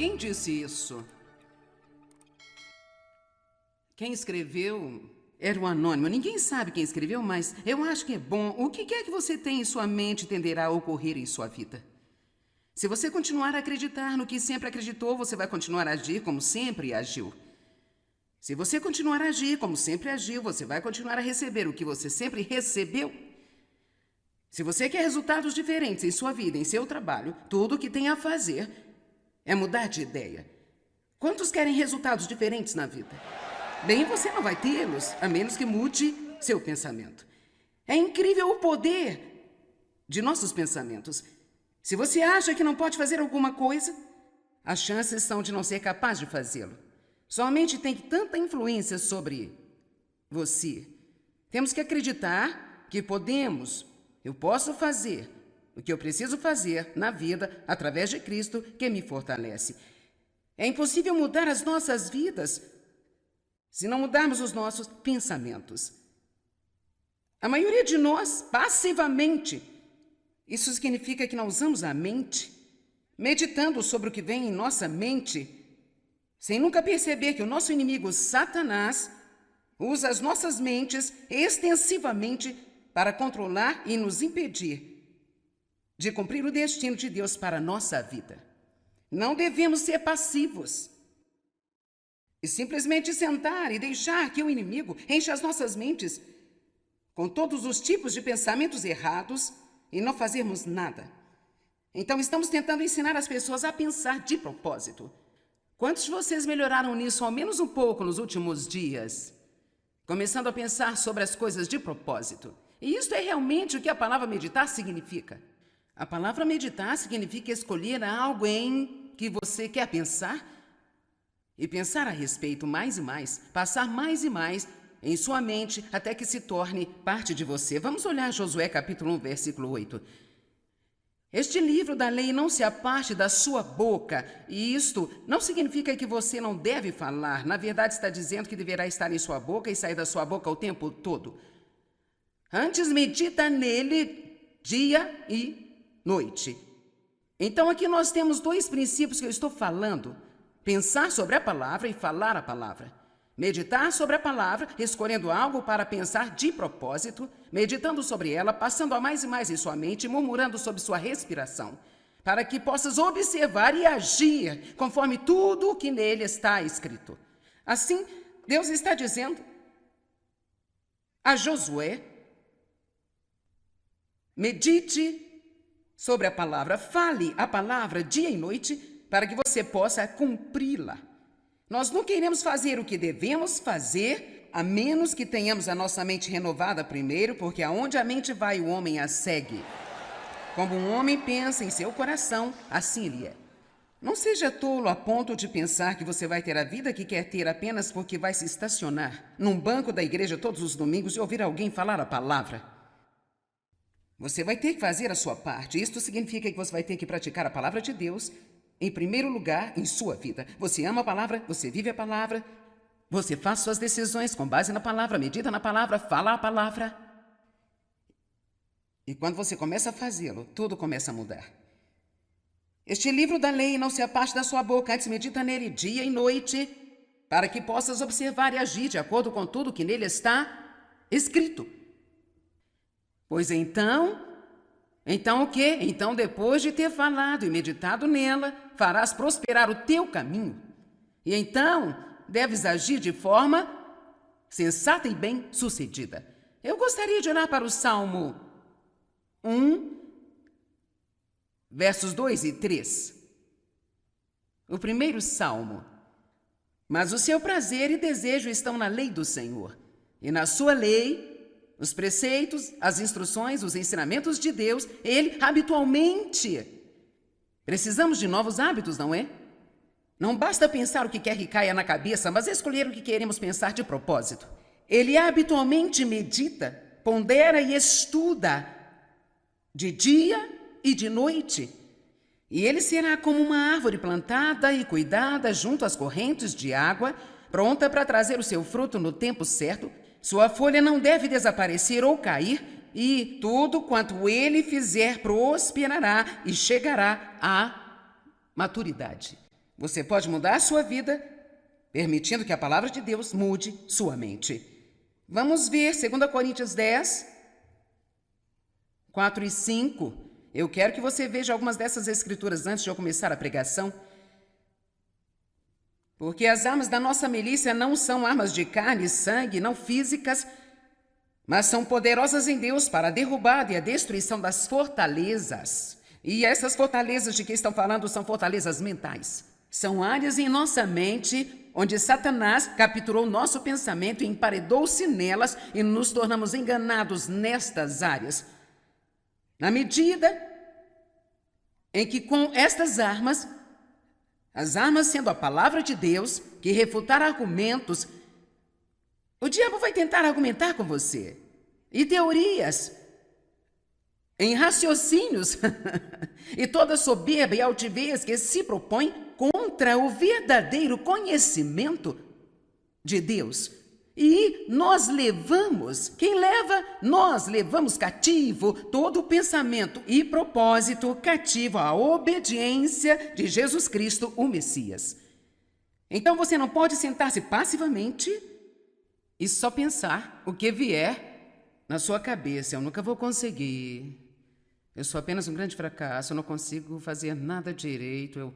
Quem disse isso? Quem escreveu era o anônimo. Ninguém sabe quem escreveu, mas eu acho que é bom. O que quer que você tenha em sua mente tenderá a ocorrer em sua vida. Se você continuar a acreditar no que sempre acreditou, você vai continuar a agir como sempre agiu. Se você continuar a agir como sempre agiu, você vai continuar a receber o que você sempre recebeu. Se você quer resultados diferentes em sua vida, em seu trabalho, tudo o que tem a fazer é mudar de ideia. Quantos querem resultados diferentes na vida? Bem, você não vai tê-los, a menos que mude seu pensamento. É incrível o poder de nossos pensamentos. Se você acha que não pode fazer alguma coisa, as chances são de não ser capaz de fazê-lo. Sua mente tem tanta influência sobre você. Temos que acreditar que podemos, eu posso fazer o que eu preciso fazer na vida através de Cristo que me fortalece. É impossível mudar as nossas vidas se não mudarmos os nossos pensamentos. A maioria de nós, passivamente, isso significa que não usamos a mente, meditando sobre o que vem em nossa mente, sem nunca perceber que o nosso inimigo, Satanás, usa as nossas mentes extensivamente para controlar e nos impedir de cumprir o destino de Deus para a nossa vida. Não devemos ser passivos e simplesmente sentar e deixar que o inimigo encha as nossas mentes com todos os tipos de pensamentos errados e não fazermos nada. Então estamos tentando ensinar as pessoas a pensar de propósito. Quantos de vocês melhoraram nisso ao menos um pouco nos últimos dias? Começando a pensar sobre as coisas de propósito. E isso é realmente o que a palavra meditar significa. A palavra meditar significa escolher algo em que você quer pensar e pensar a respeito mais e mais, passar mais e mais em sua mente até que se torne parte de você. Vamos olhar Josué capítulo 1, versículo 8. Este livro da lei não se aparte da sua boca, e isto não significa que você não deve falar. Na verdade, está dizendo que deverá estar em sua boca e sair da sua boca o tempo todo. Antes, medita nele dia e noite. Então, aqui nós temos dois princípios que eu estou falando. Pensar sobre a palavra e falar a palavra. Meditar sobre a palavra, escolhendo algo para pensar de propósito, meditando sobre ela, passando a mais e mais em sua mente, murmurando sobre sua respiração, para que possas observar e agir conforme tudo o que nele está escrito. Assim, Deus está dizendo a Josué: medite sobre a palavra, fale a palavra dia e noite, para que você possa cumpri-la. Nós não queremos fazer o que devemos fazer, a menos que tenhamos a nossa mente renovada primeiro, porque aonde a mente vai, o homem a segue. Como um homem pensa em seu coração, assim ele é. Não seja tolo a ponto de pensar que você vai ter a vida que quer ter apenas porque vai se estacionar num banco da igreja todos os domingos e ouvir alguém falar a palavra. Você vai ter que fazer a sua parte. Isto significa que você vai ter que praticar a palavra de Deus em primeiro lugar em sua vida. Você ama a palavra, você vive a palavra, você faz suas decisões com base na palavra, medita na palavra, fala a palavra. E quando você começa a fazê-lo, tudo começa a mudar. Este livro da lei não se aparte da sua boca, antes medita nele dia e noite, para que possas observar e agir de acordo com tudo que nele está escrito. Pois então o quê? Então, depois de ter falado e meditado nela, farás prosperar o teu caminho. E então, deves agir de forma sensata e bem-sucedida. Eu gostaria de olhar para o Salmo 1, versos 2 e 3. O primeiro Salmo. Mas o seu prazer e desejo estão na lei do Senhor, e na sua lei os preceitos, as instruções, os ensinamentos de Deus, ele habitualmente. Precisamos de novos hábitos, não é? Não basta pensar o que quer que caia na cabeça, mas escolher o que queremos pensar de propósito. Ele habitualmente medita, pondera e estuda de dia e de noite. E ele será como uma árvore plantada e cuidada junto às correntes de água, pronta para trazer o seu fruto no tempo certo. Sua folha não deve desaparecer ou cair, e tudo quanto ele fizer prosperará e chegará à maturidade. Você pode mudar a sua vida, permitindo que a palavra de Deus mude sua mente. Vamos ver 2 Coríntios 10, 4 e 5. Eu quero que você veja algumas dessas escrituras antes de eu começar a pregação. Porque as armas da nossa milícia não são armas de carne e sangue, não físicas, mas são poderosas em Deus para a derrubada e a destruição das fortalezas. E essas fortalezas de que estão falando são fortalezas mentais. São áreas em nossa mente onde Satanás capturou nosso pensamento e emparedou-se nelas e nos tornamos enganados nestas áreas. Na medida em que com estas armas, as armas sendo a palavra de Deus, que refutar argumentos, o diabo vai tentar argumentar com você. E teorias, em raciocínios, e toda soberba e altivez que se propõe contra o verdadeiro conhecimento de Deus. E nós levamos, quem leva? Nós levamos cativo todo o pensamento e propósito cativo à obediência de Jesus Cristo, o Messias. Então você não pode sentar-se passivamente e só pensar o que vier na sua cabeça. Eu nunca vou conseguir. Eu sou apenas um grande fracasso, eu não consigo fazer nada direito.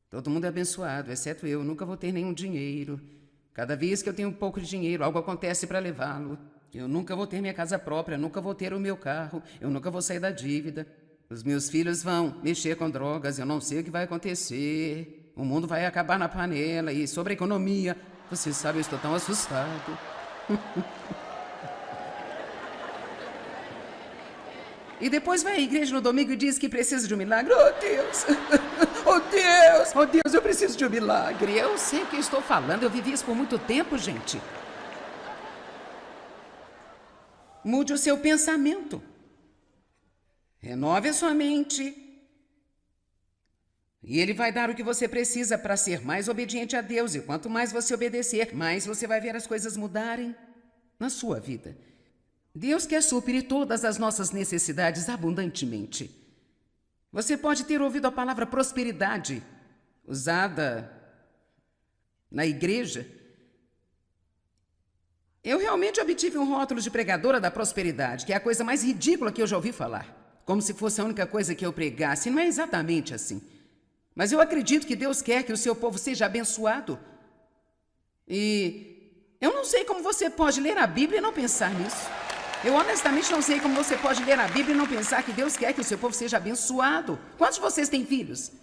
Todo mundo é abençoado, exceto eu nunca vou ter nenhum dinheiro. Cada vez que eu tenho um pouco de dinheiro, algo acontece para levá-lo. Eu nunca vou ter minha casa própria, nunca vou ter o meu carro, eu nunca vou sair da dívida. Os meus filhos vão mexer com drogas, eu não sei o que vai acontecer. O mundo vai acabar na panela. E sobre a economia, você sabe, eu estou tão assustado. E depois vai à igreja no domingo e diz que precisa de um milagre. Oh, Deus! Oh, Deus! Oh, Deus, eu preciso de um milagre. Eu sei o que eu estou falando. Eu vivi isso por muito tempo, gente. Mude o seu pensamento. Renove a sua mente. E Ele vai dar o que você precisa para ser mais obediente a Deus. E quanto mais você obedecer, mais você vai ver as coisas mudarem na sua vida. Deus quer suprir todas as nossas necessidades abundantemente. Você pode ter ouvido a palavra prosperidade usada na igreja. Eu realmente obtive um rótulo de pregadora da prosperidade, que é a coisa mais ridícula que eu já ouvi falar. Como se fosse a única coisa que eu pregasse. Não é exatamente assim. Mas eu acredito que Deus quer que o seu povo seja abençoado. E eu não sei como você pode ler a Bíblia e não pensar nisso. Eu honestamente não sei como você pode ler a Bíblia e não pensar que Deus quer que o seu povo seja abençoado. Quantos de vocês têm filhos?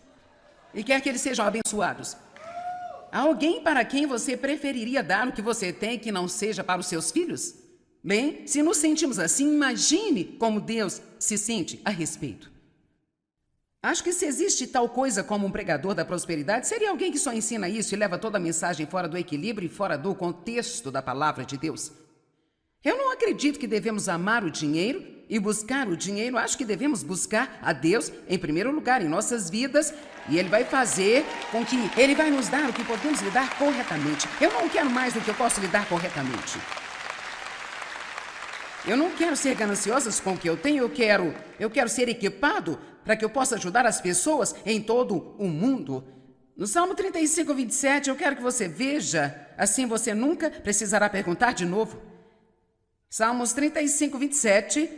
E quer que eles sejam abençoados? Há alguém para quem você preferiria dar o que você tem que não seja para os seus filhos? Bem, se nos sentimos assim, imagine como Deus se sente a respeito. Acho que se existe tal coisa como um pregador da prosperidade, seria alguém que só ensina isso e leva toda a mensagem fora do equilíbrio e fora do contexto da palavra de Deus. Eu não acredito que devemos amar o dinheiro e buscar o dinheiro. Acho que devemos buscar a Deus em primeiro lugar em nossas vidas e Ele vai fazer com que Ele vai nos dar o que podemos lidar corretamente. Eu não quero mais do que eu posso lidar corretamente. Eu não quero ser gananciosa com o que eu tenho. Eu quero ser equipado para que eu possa ajudar as pessoas em todo o mundo. No Salmo 35, 27, eu quero que você veja, assim você nunca precisará perguntar de novo. Salmos 35, 27.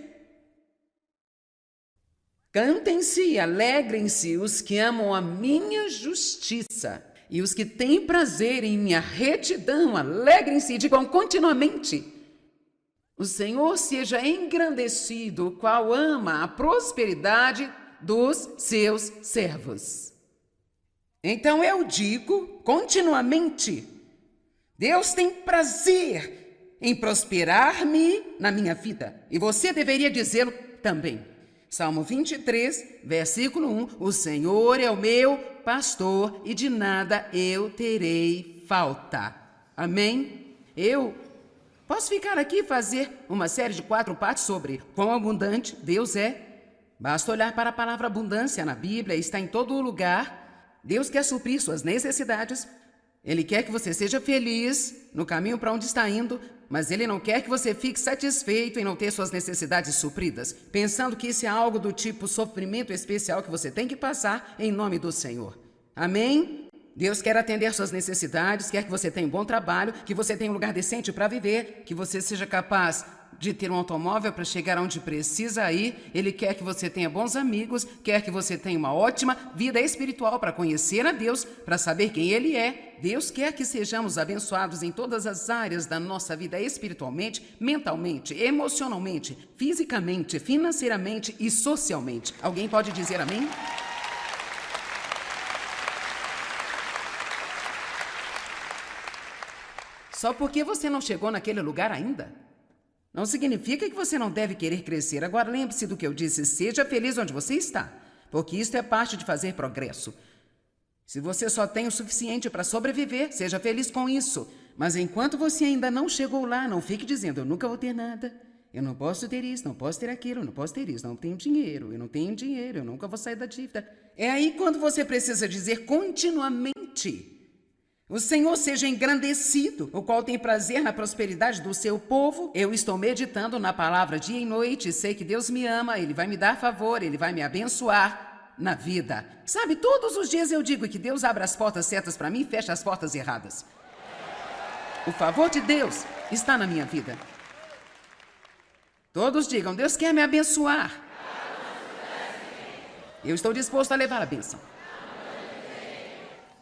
Cantem-se e alegrem-se os que amam a minha justiça e os que têm prazer em minha retidão. Alegrem-se e digam continuamente: o Senhor seja engrandecido, o qual ama a prosperidade dos seus servos. Então eu digo continuamente: Deus tem prazer em prosperar-me na minha vida. E você deveria dizê-lo também. Salmo 23, versículo 1. O Senhor é o meu pastor e de nada eu terei falta. Amém? Eu posso ficar aqui e fazer uma série de 4 partes sobre quão abundante Deus é. Basta olhar para a palavra abundância na Bíblia, está em todo lugar. Deus quer suprir suas necessidades. Ele quer que você seja feliz no caminho para onde está indo, mas Ele não quer que você fique satisfeito em não ter suas necessidades supridas, pensando que isso é algo do tipo sofrimento especial que você tem que passar em nome do Senhor. Amém? Deus quer atender suas necessidades, quer que você tenha um bom trabalho, que você tenha um lugar decente para viver, que você seja capaz de ter um automóvel para chegar onde precisa ir. Ele quer que você tenha bons amigos, quer que você tenha uma ótima vida espiritual para conhecer a Deus, para saber quem Ele é. Deus quer que sejamos abençoados em todas as áreas da nossa vida, espiritualmente, mentalmente, emocionalmente, fisicamente, financeiramente e socialmente. Alguém pode dizer amém? Só porque você não chegou naquele lugar ainda, não significa que você não deve querer crescer. Agora lembre-se do que eu disse, seja feliz onde você está, porque isso é parte de fazer progresso. Se você só tem o suficiente para sobreviver, seja feliz com isso. Mas enquanto você ainda não chegou lá, não fique dizendo, eu nunca vou ter nada, eu não posso ter isso, não posso ter aquilo, eu não posso ter isso, não tenho dinheiro, eu nunca vou sair da dívida. É aí quando você precisa dizer continuamente, o Senhor seja engrandecido, o qual tem prazer na prosperidade do seu povo. Eu estou meditando na palavra dia e noite e sei que Deus me ama, Ele vai me dar favor, Ele vai me abençoar na vida. Sabe, todos os dias eu digo que Deus abre as portas certas para mim e fecha as portas erradas. O favor de Deus está na minha vida. Todos digam, Deus quer me abençoar. Eu estou disposto a levar a bênção.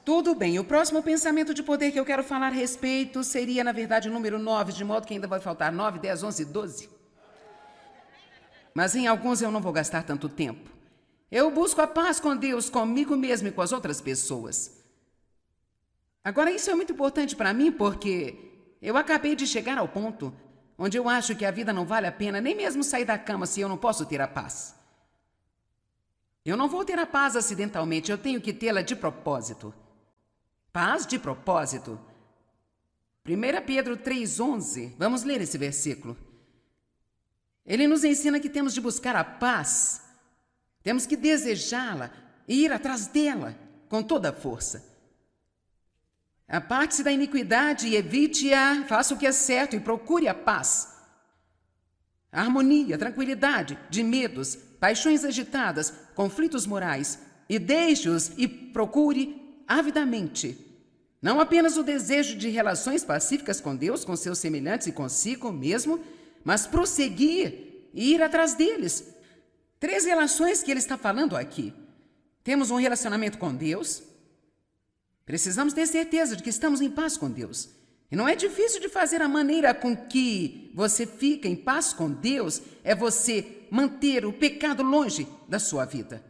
Tudo bem, o próximo pensamento de poder que eu quero falar a respeito seria, na verdade, o número 9, de modo que ainda vai faltar 9, 10, 11, 12. Mas em alguns eu não vou gastar tanto tempo. Eu busco a paz com Deus, comigo mesmo e com as outras pessoas. Agora, isso é muito importante para mim porque eu acabei de chegar ao ponto onde eu acho que a vida não vale a pena nem mesmo sair da cama se eu não posso ter a paz. Eu não vou ter a paz acidentalmente, eu tenho que tê-la de propósito. Paz de propósito. 1 Pedro 3,11. Vamos ler esse versículo. Ele nos ensina que temos de buscar a paz. Temos que desejá-la e ir atrás dela com toda a força. Aparte-se da iniquidade e evite-a, faça o que é certo e procure a paz. A harmonia, tranquilidade, de medos, paixões agitadas, conflitos morais, e deixe-os e procure avidamente, não apenas o desejo de relações pacíficas com Deus, com seus semelhantes e consigo mesmo, mas prosseguir e ir atrás deles. 3 relações que ele está falando aqui. Temos um relacionamento com Deus. Precisamos ter certeza de que estamos em paz com Deus. E não é difícil de fazer. A maneira com que você fica em paz com Deus é você manter o pecado longe da sua vida.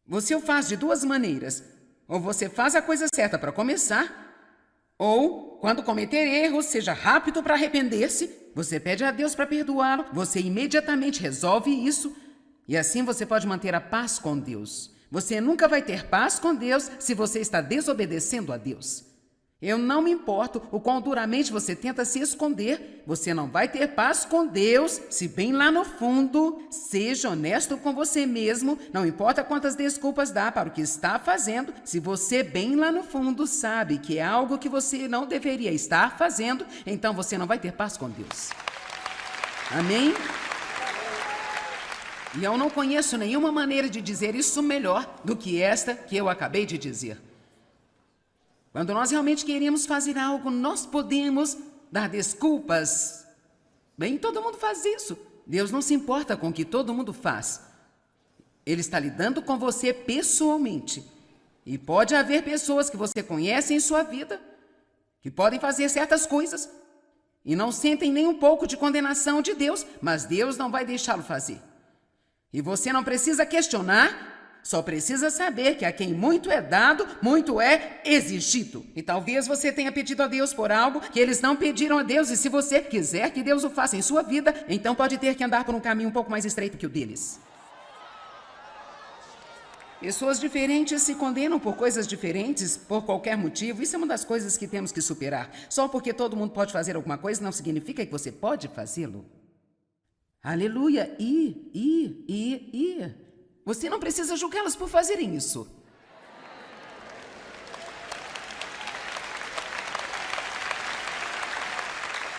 Você o faz de 2 maneiras. Ou você faz a coisa certa para começar, ou, quando cometer erros, seja rápido para arrepender-se, você pede a Deus para perdoá-lo, você imediatamente resolve isso, e assim você pode manter a paz com Deus. Você nunca vai ter paz com Deus se você está desobedecendo a Deus. Eu não me importo o quão duramente você tenta se esconder, você não vai ter paz com Deus se bem lá no fundo, seja honesto com você mesmo, não importa quantas desculpas dá para o que está fazendo, se você bem lá no fundo sabe que é algo que você não deveria estar fazendo, então você não vai ter paz com Deus. Amém? E eu não conheço nenhuma maneira de dizer isso melhor do que esta que eu acabei de dizer. Quando nós realmente queremos fazer algo, nós podemos dar desculpas. Bem, todo mundo faz isso. Deus não se importa com o que todo mundo faz. Ele está lidando com você pessoalmente. E pode haver pessoas que você conhece em sua vida que podem fazer certas coisas e não sentem nem um pouco de condenação de Deus, mas Deus não vai deixá-lo fazer. E você não precisa questionar, só precisa saber que a quem muito é dado, muito é exigido. E talvez você tenha pedido a Deus por algo que eles não pediram a Deus. E se você quiser que Deus o faça em sua vida, então pode ter que andar por um caminho um pouco mais estreito que o deles. Pessoas diferentes se condenam por coisas diferentes, por qualquer motivo. Isso é uma das coisas que temos que superar. Só porque todo mundo pode fazer alguma coisa não significa que você pode fazê-lo. Aleluia! Você não precisa julgá-las por fazerem isso.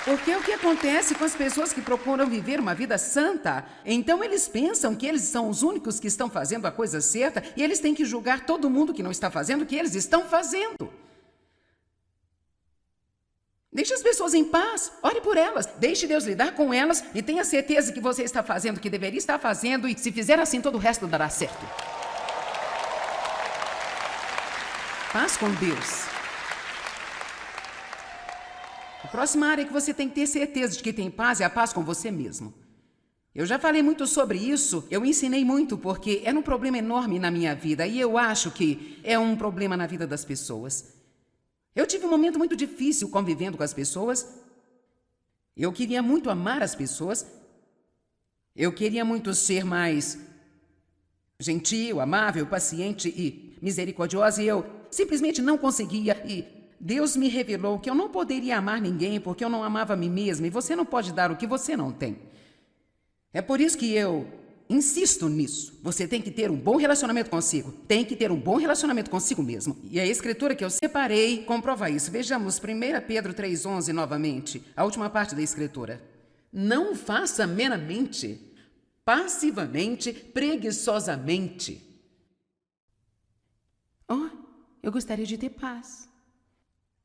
Porque é o que acontece com as pessoas que procuram viver uma vida santa. Então eles pensam que eles são os únicos que estão fazendo a coisa certa e eles têm que julgar todo mundo que não está fazendo o que eles estão fazendo. Deixe as pessoas em paz, ore por elas, deixe Deus lidar com elas e tenha certeza que você está fazendo o que deveria estar fazendo e se fizer assim todo o resto dará certo. Paz com Deus. A próxima área que você tem que ter certeza de que tem paz é a paz com você mesmo. Eu já falei muito sobre isso, eu ensinei muito porque era um problema enorme na minha vida e eu acho que é um problema na vida das pessoas. Eu tive um momento muito difícil convivendo com as pessoas. Eu queria muito amar as pessoas. Eu queria muito ser mais gentil, amável, paciente e misericordiosa e eu simplesmente não conseguia e Deus me revelou que eu não poderia amar ninguém porque eu não amava a mim mesma e você não pode dar o que você não tem. É por isso que eu insisto nisso. Você tem que ter um bom relacionamento consigo. Tem que ter um bom relacionamento consigo mesmo. E a escritura que eu separei comprova isso. Vejamos 1 Pedro 3,11 novamente. A última parte da escritura. Não faça meramente, passivamente, preguiçosamente. Oh, eu gostaria de ter paz.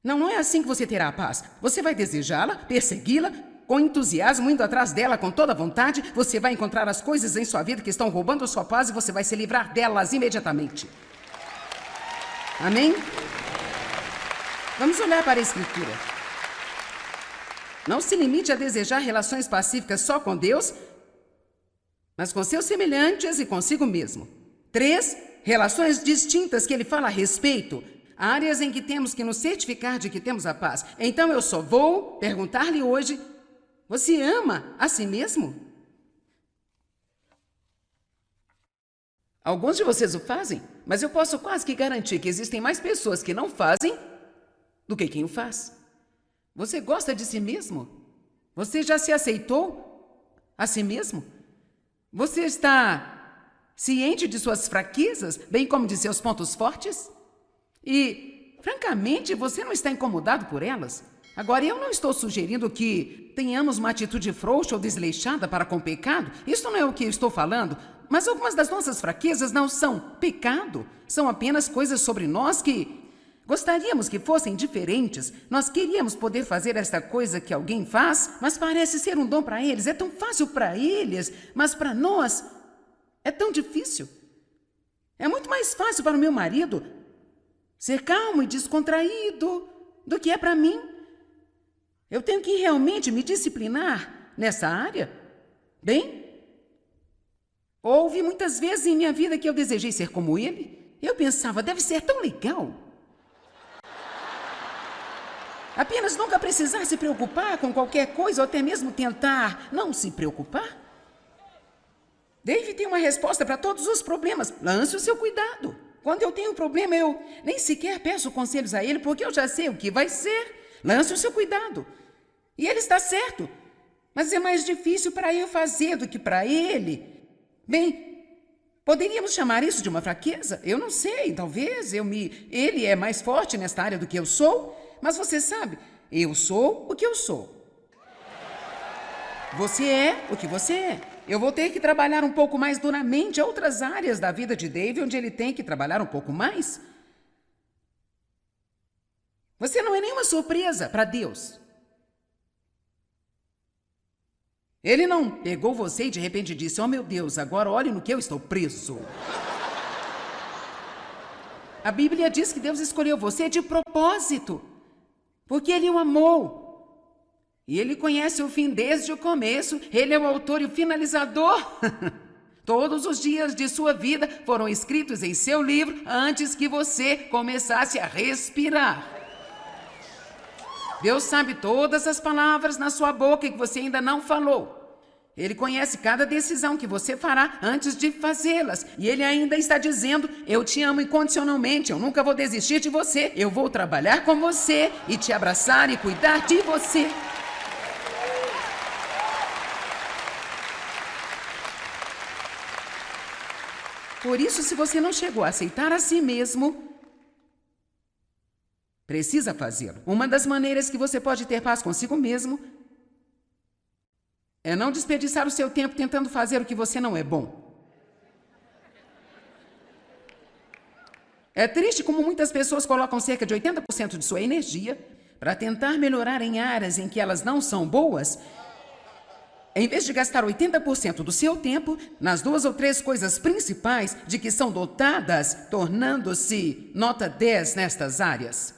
Não é assim que você terá a paz. Você vai desejá-la, persegui-la, com entusiasmo, indo atrás dela com toda a vontade. Você vai encontrar as coisas em sua vida que estão roubando a sua paz e você vai se livrar delas imediatamente. Amém? Vamos olhar para a Escritura. Não se limite a desejar relações pacíficas só com Deus, mas com seus semelhantes e consigo mesmo. 3, relações distintas que ele fala a respeito. Áreas em que temos que nos certificar de que temos a paz. Então eu só vou perguntar-lhe hoje, você ama a si mesmo? Alguns de vocês o fazem, mas eu posso quase que garantir que existem mais pessoas que não fazem do que quem o faz. Você gosta de si mesmo? Você já se aceitou a si mesmo? Você está ciente de suas fraquezas, bem como de seus pontos fortes? E, francamente, você não está incomodado por elas? Agora, eu não estou sugerindo que tenhamos uma atitude frouxa ou desleixada para com o pecado. Isso não é o que eu estou falando. Mas algumas das nossas fraquezas não são pecado. São apenas coisas sobre nós que gostaríamos que fossem diferentes. Nós queríamos poder fazer esta coisa que alguém faz, mas parece ser um dom para eles. É tão fácil para eles, mas para nós é tão difícil. É muito mais fácil para o meu marido ser calmo e descontraído do que é para mim. Eu tenho que realmente me disciplinar nessa área? Bem, houve muitas vezes em minha vida que eu desejei ser como ele. Eu pensava, deve ser tão legal. Apenas nunca precisar se preocupar com qualquer coisa ou até mesmo tentar não se preocupar. Dave tem uma resposta para todos os problemas. Lance o seu cuidado. Quando eu tenho um problema, eu nem sequer peço conselhos a ele, porque eu já sei o que vai ser. Lance o seu cuidado. E ele está certo. Mas é mais difícil para eu fazer do que para ele. Bem, poderíamos chamar isso de uma fraqueza? Eu não sei, talvez ele é mais forte nesta área do que eu sou. Mas você sabe, eu sou o que eu sou. Você é o que você é. Eu vou ter que trabalhar um pouco mais duramente outras áreas da vida de Dave, onde ele tem que trabalhar um pouco mais. Você não é nenhuma surpresa para Deus. Ele não pegou você e de repente disse, oh meu Deus, agora olhe no que eu estou preso. A Bíblia diz que Deus escolheu você de propósito, porque Ele o amou. E Ele conhece o fim desde o começo. Ele é o autor e o finalizador. Todos os dias de sua vida foram escritos em seu livro antes que você começasse a respirar. Deus sabe todas as palavras na sua boca que você ainda não falou. Ele conhece cada decisão que você fará antes de fazê-las. E Ele ainda está dizendo, eu te amo incondicionalmente, eu nunca vou desistir de você. Eu vou trabalhar com você e te abraçar e cuidar de você. Por isso, se você não chegou a aceitar a si mesmo, precisa fazê-lo. Uma das maneiras que você pode ter paz consigo mesmo É não desperdiçar o seu tempo tentando fazer o que você não é bom. É triste como muitas pessoas colocam cerca de 80% de sua energia para tentar melhorar em áreas em que elas não são boas, em vez de gastar 80% do seu tempo nas 2 ou 3 coisas principais de que são dotadas, tornando-se nota 10 nestas áreas.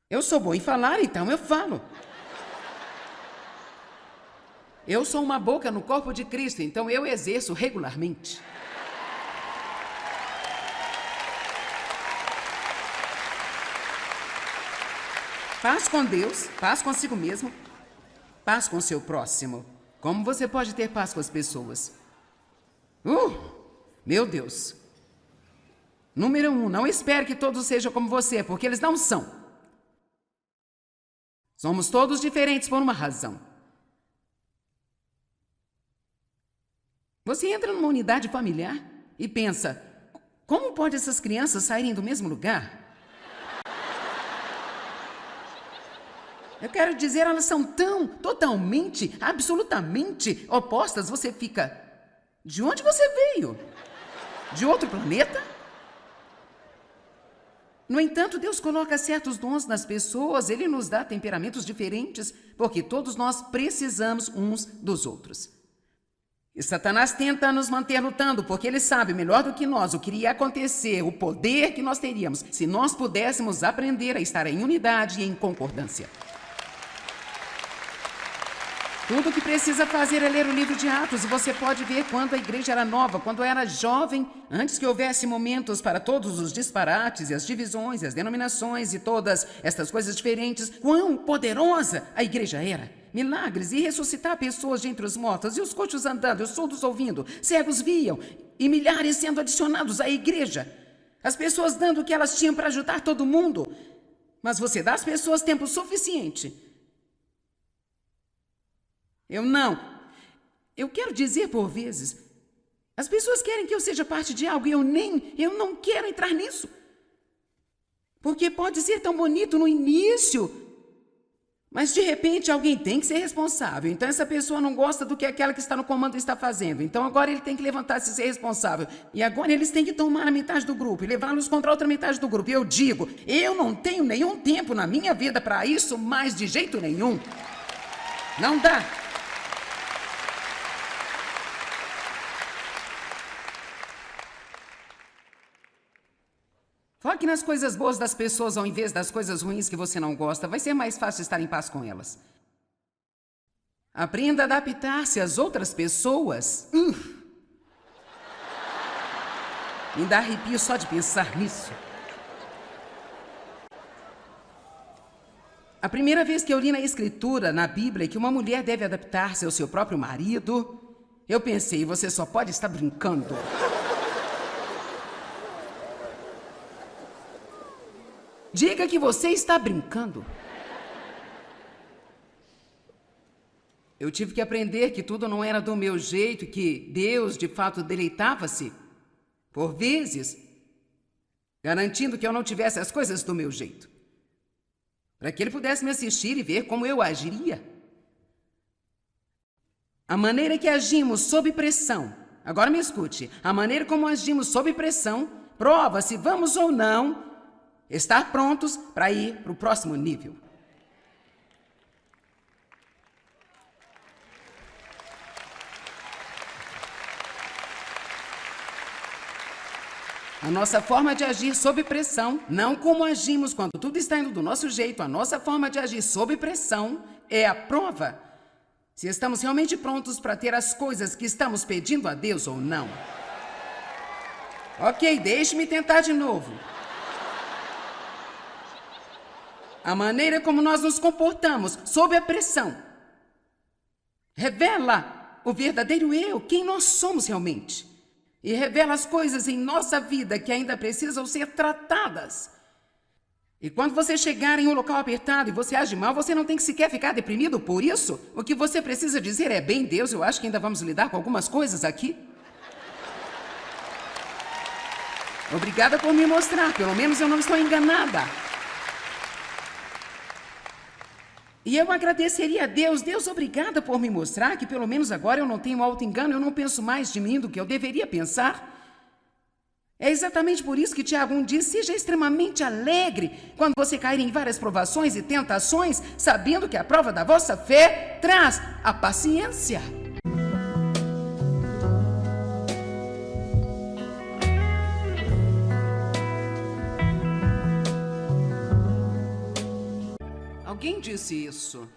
Eu sou bom em falar, então eu falo. Eu sou uma boca no corpo de Cristo, então eu exerço regularmente. Paz com Deus, paz consigo mesmo, paz com seu próximo. Como você pode ter paz com as pessoas? Meu Deus. Número 1, não espere que todos sejam como você, porque eles não são. Somos todos diferentes por uma razão. Você entra numa unidade familiar e pensa, como pode essas crianças saírem do mesmo lugar? Eu quero dizer, elas são tão, totalmente, absolutamente opostas. Você fica, de onde você veio? De outro planeta? No entanto, Deus coloca certos dons nas pessoas, Ele nos dá temperamentos diferentes, porque todos nós precisamos uns dos outros. E Satanás tenta nos manter lutando, porque ele sabe melhor do que nós o que iria acontecer, o poder que nós teríamos, se nós pudéssemos aprender a estar em unidade e em concordância. Tudo o que precisa fazer é ler o livro de Atos, e você pode ver quando a igreja era nova, quando era jovem, antes que houvesse momentos para todos os disparates e as divisões e as denominações e todas estas coisas diferentes, quão poderosa a igreja era. Milagres e ressuscitar pessoas de entre os mortos, e os coxos andando, e os surdos ouvindo, cegos viam, e milhares sendo adicionados à igreja. As pessoas dando o que elas tinham para ajudar todo mundo. Mas você dá às pessoas tempo suficiente. Eu quero dizer por vezes, as pessoas querem que eu seja parte de algo e eu não quero entrar nisso. Porque pode ser tão bonito no início, mas de repente alguém tem que ser responsável. Então essa pessoa não gosta do que aquela que está no comando está fazendo. Então agora ele tem que levantar-se e ser responsável. E agora eles têm que tomar a metade do grupo e levá-los contra a outra metade do grupo. E eu digo, eu não tenho nenhum tempo na minha vida para isso, mas de jeito nenhum. Não dá. Foque nas coisas boas das pessoas ao invés das coisas ruins que você não gosta. Vai ser mais fácil estar em paz com elas. Aprenda a adaptar-se às outras pessoas. Me dá arrepio só de pensar nisso. A primeira vez que eu li na Escritura, na Bíblia, que uma mulher deve adaptar-se ao seu próprio marido, eu pensei, você só pode estar brincando. Diga que você está brincando. Eu tive que aprender que tudo não era do meu jeito, que Deus, de fato, deleitava-se, por vezes, garantindo que eu não tivesse as coisas do meu jeito, para que Ele pudesse me assistir e ver como eu agiria. A maneira que agimos sob pressão, agora me escute, a maneira como agimos sob pressão prova se vamos ou não estar prontos para ir para o próximo nível. A nossa forma de agir sob pressão, não como agimos quando tudo está indo do nosso jeito, a nossa forma de agir sob pressão é a prova se estamos realmente prontos para ter as coisas que estamos pedindo a Deus ou não. Ok, deixe-me tentar de novo. A maneira como nós nos comportamos sob a pressão revela o verdadeiro eu, quem nós somos realmente. E revela as coisas em nossa vida que ainda precisam ser tratadas. E quando você chegar em um local apertado e você age mal, você não tem que sequer ficar deprimido por isso. O que você precisa dizer é, bem, Deus, eu acho que ainda vamos lidar com algumas coisas aqui. Obrigada por me mostrar, pelo menos eu não estou enganada. E eu agradeceria a Deus, Deus, obrigada por me mostrar que pelo menos agora eu não tenho auto-engano, eu não penso mais de mim do que eu deveria pensar. É exatamente por isso que Tiago 1 diz, seja extremamente alegre quando você cair em várias provações e tentações, sabendo que a prova da vossa fé traz a paciência. Alguém disse isso.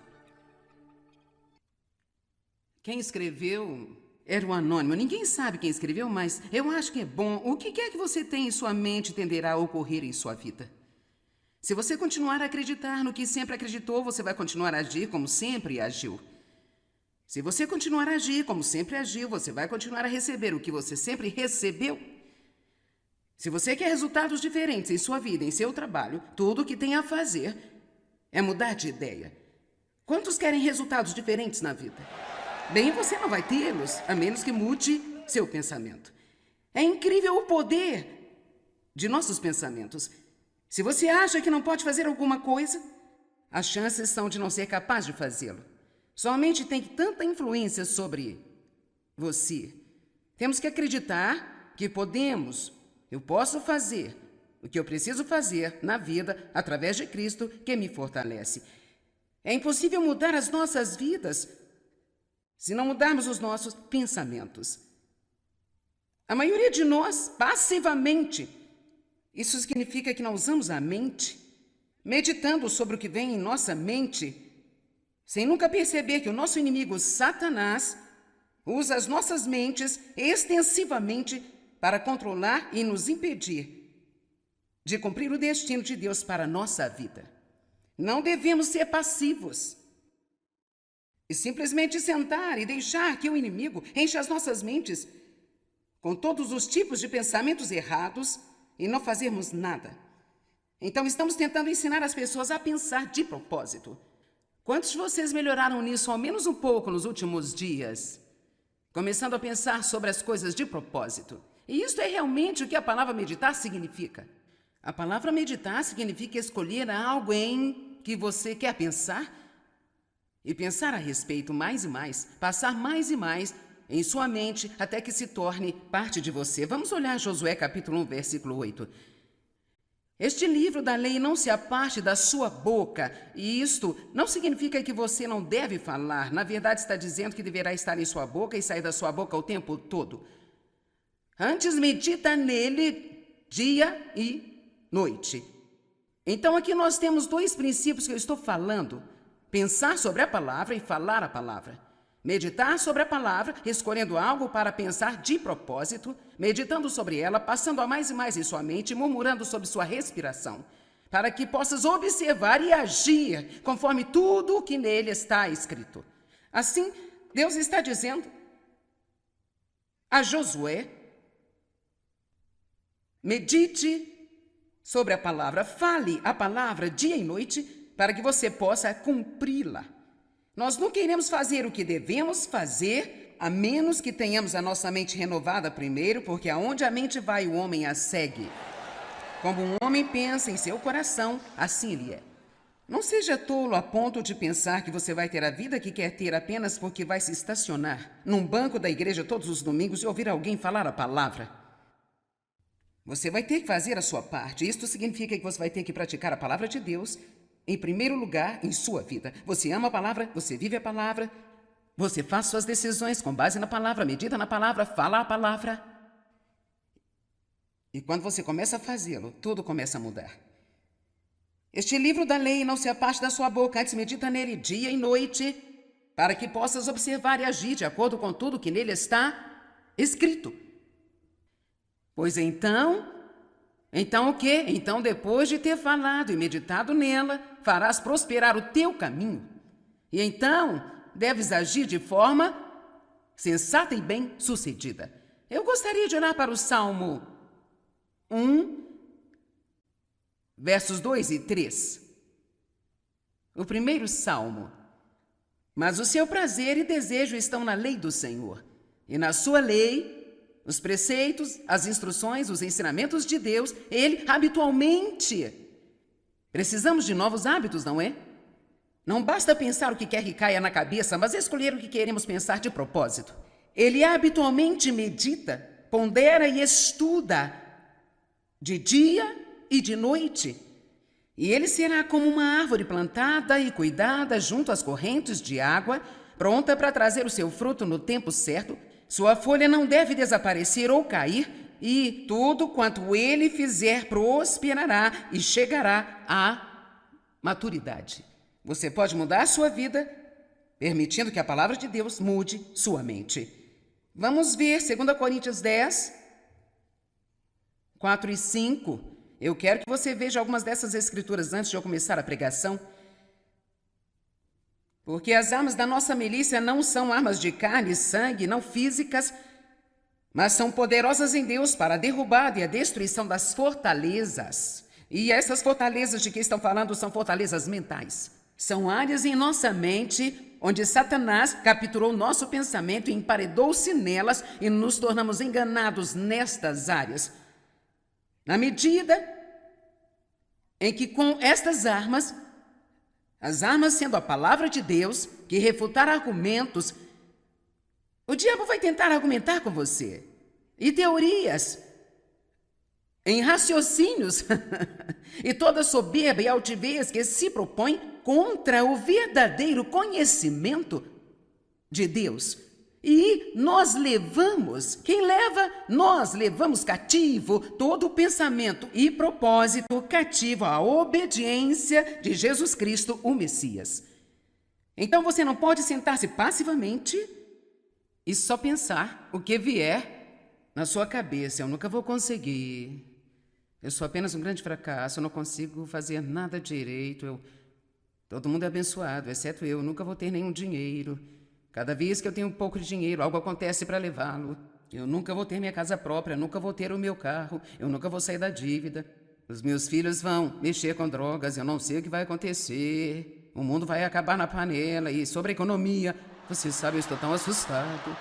Quem escreveu era o anônimo. Ninguém sabe quem escreveu, mas eu acho que é bom. O que quer que você tenha em sua mente tenderá a ocorrer em sua vida. Se você continuar a acreditar no que sempre acreditou, você vai continuar a agir como sempre agiu. Se você continuar a agir como sempre agiu, você vai continuar a receber o que você sempre recebeu. Se você quer resultados diferentes em sua vida, em seu trabalho, tudo o que tem a fazer é mudar de ideia. Quantos querem resultados diferentes na vida? Bem, você não vai tê-los, a menos que mude seu pensamento. É incrível o poder de nossos pensamentos. Se você acha que não pode fazer alguma coisa, as chances são de não ser capaz de fazê-lo. Sua mente tem tanta influência sobre você. Temos que acreditar que podemos, eu posso fazer o que eu preciso fazer na vida através de Cristo que me fortalece. É impossível mudar as nossas vidas se não mudarmos os nossos pensamentos. A maioria de nós, passivamente, isso significa que não usamos a mente, meditando sobre o que vem em nossa mente, sem nunca perceber que o nosso inimigo, Satanás, usa as nossas mentes extensivamente para controlar e nos impedir de cumprir o destino de Deus para a nossa vida. Não devemos ser passivos e simplesmente sentar e deixar que o inimigo encha as nossas mentes com todos os tipos de pensamentos errados e não fazermos nada. Então estamos tentando ensinar as pessoas a pensar de propósito. Quantos de vocês melhoraram nisso ao menos um pouco nos últimos dias? Começando a pensar sobre as coisas de propósito. E isso é realmente o que a palavra meditar significa. A palavra meditar significa escolher algo em que você quer pensar e pensar a respeito mais e mais, passar mais e mais em sua mente até que se torne parte de você. Vamos olhar Josué capítulo 1, versículo 8. Este livro da lei não se aparte da sua boca, e isto não significa que você não deve falar. Na verdade, está dizendo que deverá estar em sua boca e sair da sua boca o tempo todo. Antes, medita nele dia e noite. Então, aqui nós temos dois princípios que eu estou falando. Pensar sobre a palavra e falar a palavra. Meditar sobre a palavra, escolhendo algo para pensar de propósito, meditando sobre ela, passando-a mais e mais em sua mente, murmurando sobre sua respiração, para que possas observar e agir conforme tudo o que nele está escrito. Assim, Deus está dizendo a Josué, medite sobre a palavra, fale a palavra dia e noite, para que você possa cumpri-la. Nós nunca iremos fazer o que devemos fazer, a menos que tenhamos a nossa mente renovada primeiro, porque aonde a mente vai, o homem a segue. Como um homem pensa em seu coração, assim ele é. Não seja tolo a ponto de pensar que você vai ter a vida que quer ter apenas porque vai se estacionar num banco da igreja todos os domingos e ouvir alguém falar a palavra. Você vai ter que fazer a sua parte. Isto significa que você vai ter que praticar a palavra de Deus em primeiro lugar em sua vida. Você ama a palavra, você vive a palavra, você faz suas decisões com base na palavra, medita na palavra, fala a palavra. E quando você começa a fazê-lo, tudo começa a mudar. Este livro da lei não se aparte da sua boca, antes medita nele dia e noite, para que possas observar e agir de acordo com tudo que nele está escrito. Pois então o quê? Então, depois de ter falado e meditado nela, farás prosperar o teu caminho. E então, deves agir de forma sensata e bem-sucedida. Eu gostaria de olhar para o Salmo 1, versos 2 e 3. O primeiro Salmo. Mas o seu prazer e desejo estão na lei do Senhor, e na sua lei os preceitos, as instruções, os ensinamentos de Deus, ele habitualmente. Precisamos de novos hábitos, não é? Não basta pensar o que quer que caia na cabeça, mas escolher o que queremos pensar de propósito. Ele habitualmente medita, pondera e estuda de dia e de noite. E ele será como uma árvore plantada e cuidada junto às correntes de água, pronta para trazer o seu fruto no tempo certo. Sua folha não deve desaparecer ou cair, e tudo quanto ele fizer prosperará e chegará à maturidade. Você pode mudar a sua vida, permitindo que a palavra de Deus mude sua mente. Vamos ver 2 Coríntios 10, 4 e 5. Eu quero que você veja algumas dessas escrituras antes de eu começar a pregação. Porque as armas da nossa milícia não são armas de carne e sangue, não físicas, mas são poderosas em Deus para a derrubada e a destruição das fortalezas. E essas fortalezas de que estão falando são fortalezas mentais. São áreas em nossa mente onde Satanás capturou nosso pensamento e emparedou-se nelas e nos tornamos enganados nestas áreas. Na medida em que com estas armas, as armas sendo a palavra de Deus, que refutar argumentos, o diabo vai tentar argumentar com você. E teorias, em raciocínios, e toda soberba e altivez que se propõe contra o verdadeiro conhecimento de Deus. E nós levamos, quem leva? Nós levamos cativo todo o pensamento e propósito cativo à obediência de Jesus Cristo, o Messias. Então você não pode sentar-se passivamente e só pensar o que vier na sua cabeça. Eu nunca vou conseguir. Eu sou apenas um grande fracasso, eu não consigo fazer nada direito. Todo mundo é abençoado, exceto eu nunca vou ter nenhum dinheiro. Cada vez que eu tenho um pouco de dinheiro, algo acontece para levá-lo. Eu nunca vou ter minha casa própria, nunca vou ter o meu carro, eu nunca vou sair da dívida. Os meus filhos vão mexer com drogas, eu não sei o que vai acontecer. O mundo vai acabar na panela. E sobre a economia, você sabe, eu estou tão assustado.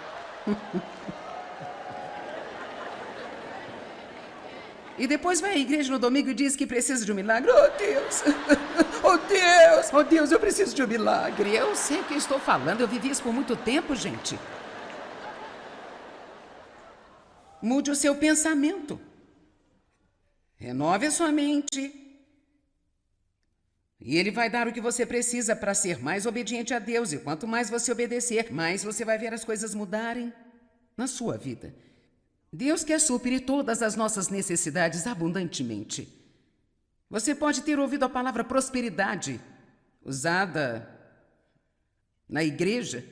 E depois vai à igreja no domingo e diz que precisa de um milagre. Oh, Deus! Oh, Deus! Oh, Deus, eu preciso de um milagre. Eu sei o que estou falando, eu vivi isso por muito tempo, gente. Mude o seu pensamento. Renove a sua mente. E ele vai dar o que você precisa para ser mais obediente a Deus. E quanto mais você obedecer, mais você vai ver as coisas mudarem na sua vida. Deus quer suprir todas as nossas necessidades abundantemente. Você pode ter ouvido a palavra prosperidade usada na igreja.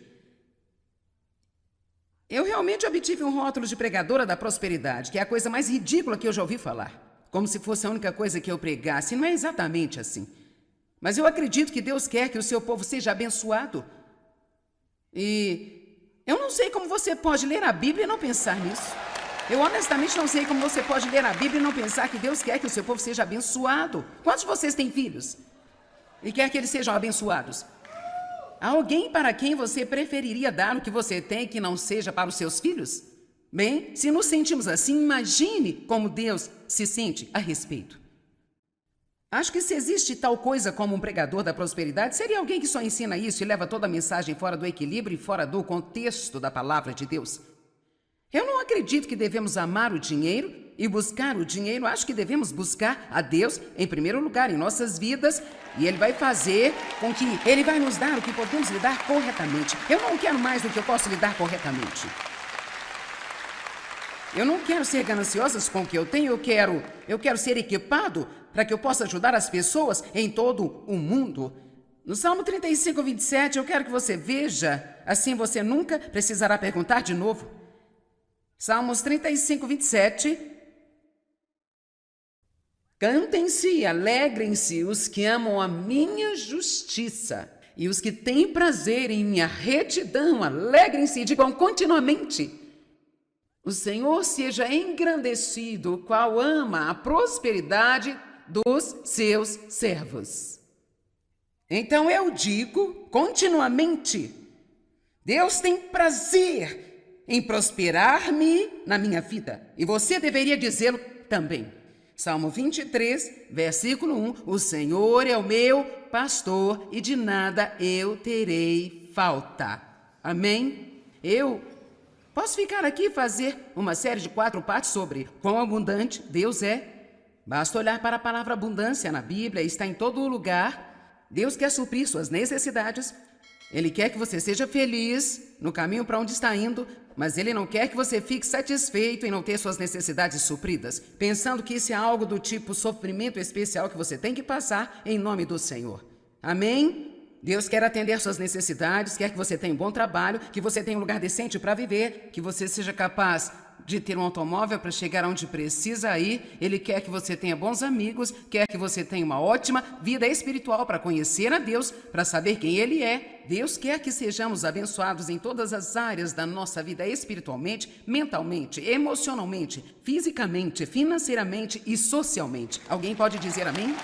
Eu realmente obtive um rótulo de pregadora da prosperidade, que é a coisa mais ridícula que eu já ouvi falar. Como se fosse a única coisa que eu pregasse. Não é exatamente assim. Mas eu acredito que Deus quer que o seu povo seja abençoado. E eu não sei como você pode ler a Bíblia e não pensar nisso. Eu honestamente não sei como você pode ler a Bíblia e não pensar que Deus quer que o seu povo seja abençoado. Quantos de vocês têm filhos? E quer que eles sejam abençoados? Há alguém para quem você preferiria dar o que você tem que não seja para os seus filhos? Bem, se nos sentimos assim, imagine como Deus se sente a respeito. Acho que se existe tal coisa como um pregador da prosperidade, seria alguém que só ensina isso e leva toda a mensagem fora do equilíbrio e fora do contexto da palavra de Deus. Eu não acredito que devemos amar o dinheiro e buscar o dinheiro. Acho que devemos buscar a Deus em primeiro lugar em nossas vidas e Ele vai fazer com que Ele vai nos dar o que podemos lidar corretamente. Eu não quero mais do que eu posso lidar corretamente. Eu não quero ser gananciosa com o que eu tenho, eu quero ser equipado para que eu possa ajudar as pessoas em todo o mundo. No Salmo 35, 27, eu quero que você veja, assim você nunca precisará perguntar de novo. Salmos 35, 27. Cantem-se e alegrem-se os que amam a minha justiça e os que têm prazer em minha retidão. Alegrem-se e digam continuamente: o Senhor seja engrandecido, o qual ama a prosperidade dos seus servos. Então eu digo continuamente: Deus tem prazer em prosperar-me na minha vida. E você deveria dizê-lo também. Salmo 23, versículo 1. O Senhor é o meu pastor e de nada eu terei falta. Amém? Eu posso ficar aqui e fazer uma série de 4 partes sobre quão abundante Deus é. Basta olhar para a palavra abundância na Bíblia, está em todo lugar. Deus quer suprir suas necessidades. Ele quer que você seja feliz no caminho para onde está indo, mas Ele não quer que você fique satisfeito em não ter suas necessidades supridas, pensando que isso é algo do tipo sofrimento especial que você tem que passar em nome do Senhor. Amém? Deus quer atender suas necessidades, quer que você tenha um bom trabalho, que você tenha um lugar decente para viver, que você seja capaz de ter um automóvel para chegar onde precisa ir. Ele quer que você tenha bons amigos, quer que você tenha uma ótima vida espiritual para conhecer a Deus, para saber quem Ele é. Deus quer que sejamos abençoados em todas as áreas da nossa vida, espiritualmente, mentalmente, emocionalmente, fisicamente, financeiramente e socialmente. Alguém pode dizer amém?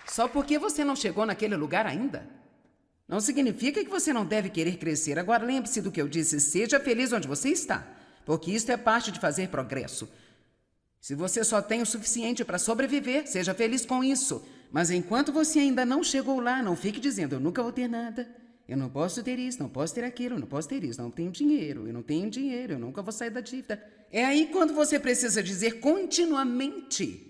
Só porque você não chegou naquele lugar ainda, não significa que você não deve querer crescer. Agora lembre-se do que eu disse, seja feliz onde você está, porque isso é parte de fazer progresso. Se você só tem o suficiente para sobreviver, seja feliz com isso. Mas enquanto você ainda não chegou lá, não fique dizendo, eu nunca vou ter nada, eu não posso ter isso, não posso ter aquilo, não posso ter isso, não tenho dinheiro, eu não tenho dinheiro, eu nunca vou sair da dívida. É aí quando você precisa dizer continuamente,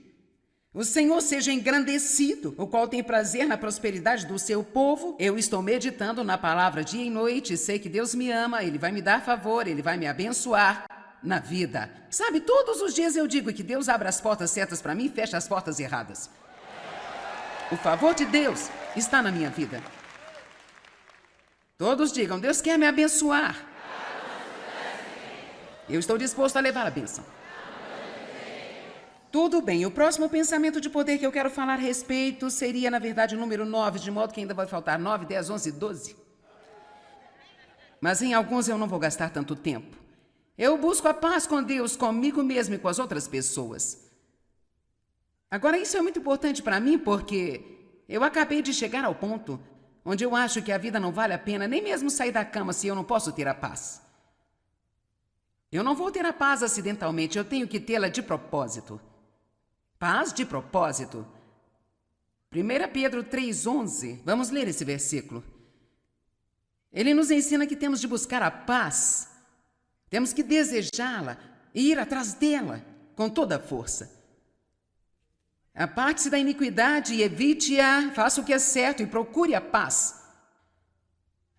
o Senhor seja engrandecido, o qual tem prazer na prosperidade do seu povo. Eu estou meditando na palavra dia e noite, sei que Deus me ama, Ele vai me dar favor, Ele vai me abençoar na vida. Sabe, todos os dias eu digo que Deus abre as portas certas para mim e fecha as portas erradas. O favor de Deus está na minha vida. Todos digam, Deus quer me abençoar. Eu estou disposto a levar a bênção. Tudo bem, o próximo pensamento de poder que eu quero falar a respeito seria, na verdade, o número 9, de modo que ainda vai faltar 9, 10, 11, 12. Mas em alguns eu não vou gastar tanto tempo. Eu busco a paz com Deus, comigo mesmo e com as outras pessoas. Agora, isso é muito importante para mim porque eu acabei de chegar ao ponto onde eu acho que a vida não vale a pena nem mesmo sair da cama se eu não posso ter a paz. Eu não vou ter a paz acidentalmente, eu tenho que tê-la de propósito. Paz de propósito. 1 Pedro 3,11. Vamos ler esse versículo. Ele nos ensina que temos de buscar a paz. Temos que desejá-la e ir atrás dela com toda a força. Aparte-se da iniquidade e evite-a, faça o que é certo e procure a paz.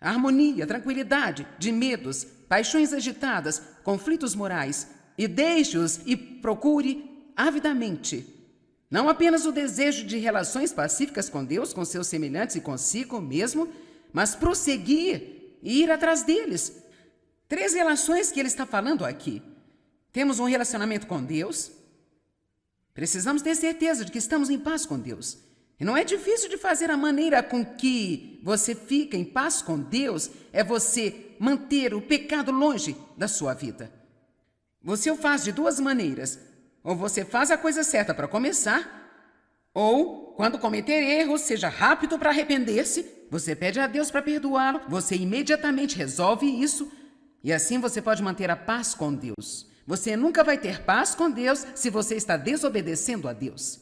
A harmonia, tranquilidade, de medos, paixões agitadas, conflitos morais, e deixe-os e procure avidamente. Não apenas o desejo de relações pacíficas com Deus, com seus semelhantes e consigo mesmo, mas prosseguir e ir atrás deles. 3 relações que ele está falando aqui. Temos um relacionamento com Deus. Precisamos ter certeza de que estamos em paz com Deus. E não é difícil de fazer. A maneira com que você fica em paz com Deus é você manter o pecado longe da sua vida. Você o faz de 2 maneiras. Ou você faz a coisa certa para começar, ou, quando cometer erros, seja rápido para arrepender-se, você pede a Deus para perdoá-lo, você imediatamente resolve isso, e assim você pode manter a paz com Deus. Você nunca vai ter paz com Deus se você está desobedecendo a Deus.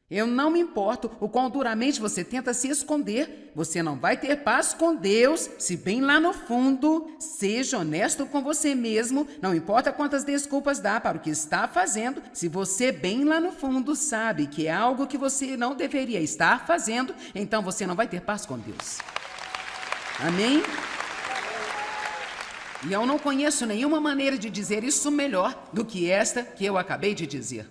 Eu não me importo o quão duramente você tenta se esconder, você não vai ter paz com Deus se bem lá no fundo, seja honesto com você mesmo, não importa quantas desculpas dá para o que está fazendo, se você bem lá no fundo sabe que é algo que você não deveria estar fazendo, então você não vai ter paz com Deus. Amém? E eu não conheço nenhuma maneira de dizer isso melhor do que esta que eu acabei de dizer.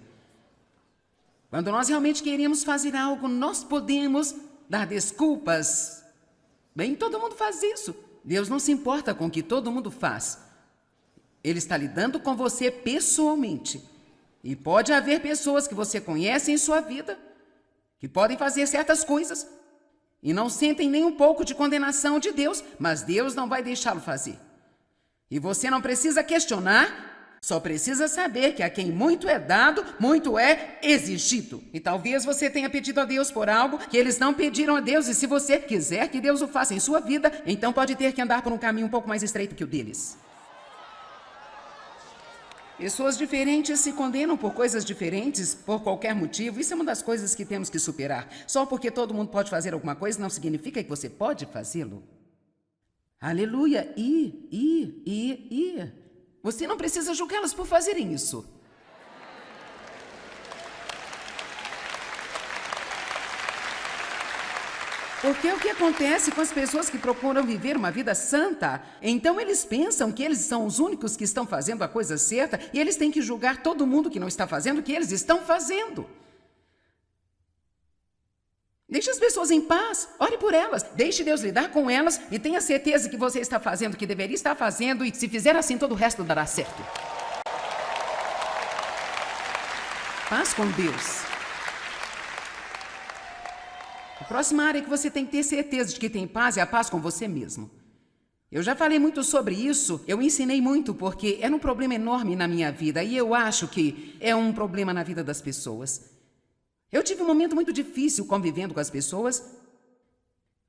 Quando nós realmente queremos fazer algo, nós podemos dar desculpas. Bem, todo mundo faz isso. Deus não se importa com o que todo mundo faz. Ele está lidando com você pessoalmente. E pode haver pessoas que você conhece em sua vida que podem fazer certas coisas e não sentem nem um pouco de condenação de Deus, mas Deus não vai deixá-lo fazer. E você não precisa questionar, só precisa saber que a quem muito é dado, muito é exigido. E talvez você tenha pedido a Deus por algo que eles não pediram a Deus, e se você quiser que Deus o faça em sua vida, então pode ter que andar por um caminho um pouco mais estreito que o deles. Pessoas diferentes se condenam por coisas diferentes, por qualquer motivo. Isso é uma das coisas que temos que superar. Só porque todo mundo pode fazer alguma coisa não significa que você pode fazê-lo. Aleluia! Você não precisa julgá-las por fazerem isso. Porque é o que acontece com as pessoas que procuram viver uma vida santa. Então eles pensam que eles são os únicos que estão fazendo a coisa certa e eles têm que julgar todo mundo que não está fazendo o que eles estão fazendo. Deixe as pessoas em paz, ore por elas, deixe Deus lidar com elas e tenha certeza que você está fazendo o que deveria estar fazendo e se fizer assim todo o resto dará certo. Paz com Deus. A próxima área que você tem que ter certeza de que tem paz é a paz com você mesmo. Eu já falei muito sobre isso, eu ensinei muito porque era um problema enorme na minha vida e eu acho que é um problema na vida das pessoas. Eu tive um momento muito difícil convivendo com as pessoas.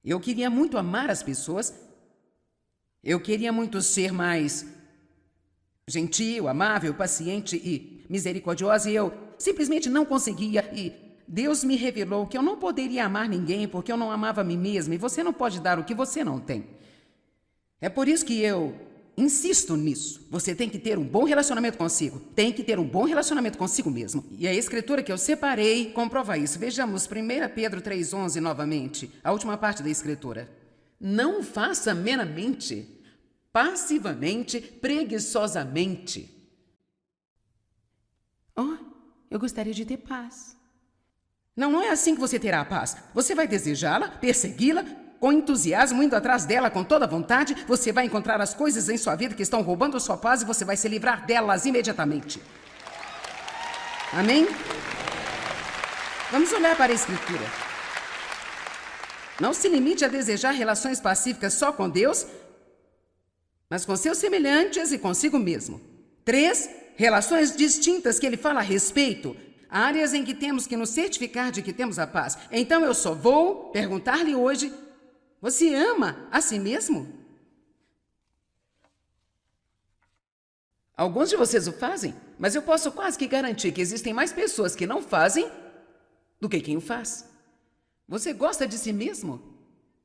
Eu queria muito amar as pessoas. Eu queria muito ser mais gentil, amável, paciente e misericordiosa e eu simplesmente não conseguia e Deus me revelou que eu não poderia amar ninguém porque eu não amava a mim mesma e você não pode dar o que você não tem. É por isso que eu insisto nisso. Você tem que ter um bom relacionamento consigo. Tem que ter um bom relacionamento consigo mesmo. E a escritura que eu separei comprova isso. Vejamos 1 Pedro 3,11 novamente. A última parte da escritura. Não faça meramente, passivamente, preguiçosamente. Oh, eu gostaria de ter paz. Não é assim que você terá a paz. Você vai desejá-la, persegui-la, com entusiasmo, indo atrás dela com toda a vontade. Você vai encontrar as coisas em sua vida que estão roubando a sua paz e você vai se livrar delas imediatamente. Amém? Vamos olhar para a Escritura. Não se limite a desejar relações pacíficas só com Deus, mas com seus semelhantes e consigo mesmo. 3, relações distintas que ele fala a respeito. Áreas em que temos que nos certificar de que temos a paz. Então eu só vou perguntar-lhe hoje, você ama a si mesmo? Alguns de vocês o fazem, mas eu posso quase que garantir que existem mais pessoas que não fazem do que quem o faz. Você gosta de si mesmo?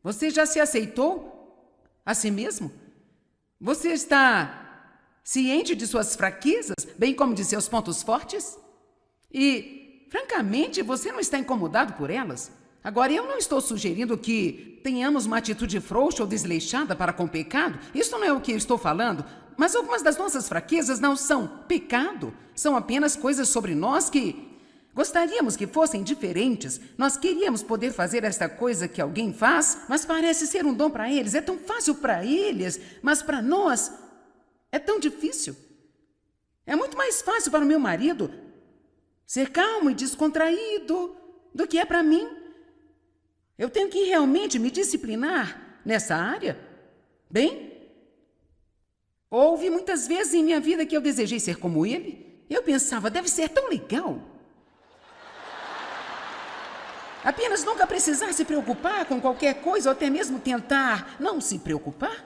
Você já se aceitou a si mesmo? Você está ciente de suas fraquezas, bem como de seus pontos fortes? E, francamente, você não está incomodado por elas? Agora, eu não estou sugerindo que tenhamos uma atitude frouxa ou desleixada para com o pecado. Isso não é o que eu estou falando. Mas algumas das nossas fraquezas não são pecado. São apenas coisas sobre nós que gostaríamos que fossem diferentes. Nós queríamos poder fazer esta coisa que alguém faz, mas parece ser um dom para eles. É tão fácil para eles, mas para nós é tão difícil. É muito mais fácil para o meu marido ser calmo e descontraído do que é para mim. Eu tenho que realmente me disciplinar nessa área. Bem, houve muitas vezes em minha vida que eu desejei ser como ele. Eu pensava, deve ser tão legal. Apenas nunca precisar se preocupar com qualquer coisa ou até mesmo tentar não se preocupar.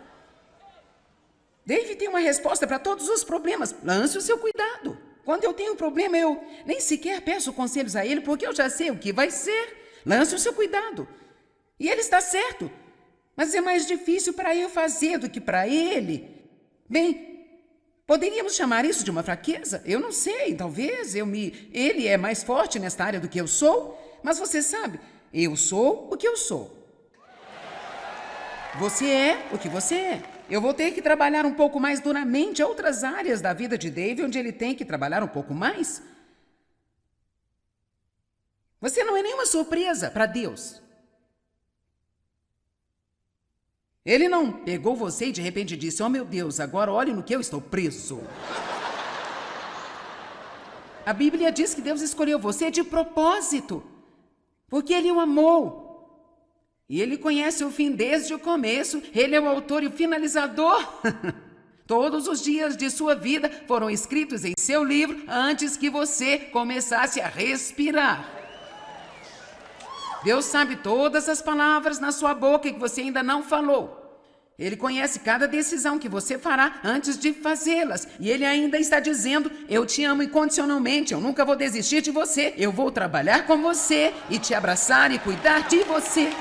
Dave tem uma resposta para todos os problemas. Lance o seu cuidado. Quando eu tenho um problema, eu nem sequer peço conselhos a ele, porque eu já sei o que vai ser. Lance o seu cuidado. E ele está certo. Mas é mais difícil para eu fazer do que para ele. Bem, poderíamos chamar isso de uma fraqueza? Eu não sei, talvez ele é mais forte nesta área do que eu sou. Mas você sabe, eu sou o que eu sou. Você é o que você é. Eu vou ter que trabalhar um pouco mais duramente outras áreas da vida de Dave, onde ele tem que trabalhar um pouco mais. Você não é nenhuma surpresa para Deus. Ele não pegou você e de repente disse, oh meu Deus, agora olhe no que eu estou preso. A Bíblia diz que Deus escolheu você de propósito, porque Ele o amou. E Ele conhece o fim desde o começo. Ele é o autor e o finalizador. Todos os dias de sua vida foram escritos em seu livro antes que você começasse a respirar. Deus sabe todas as palavras na sua boca que você ainda não falou. Ele conhece cada decisão que você fará antes de fazê-las. E ele ainda está dizendo: eu te amo incondicionalmente, eu nunca vou desistir de você. Eu vou trabalhar com você e te abraçar e cuidar de você.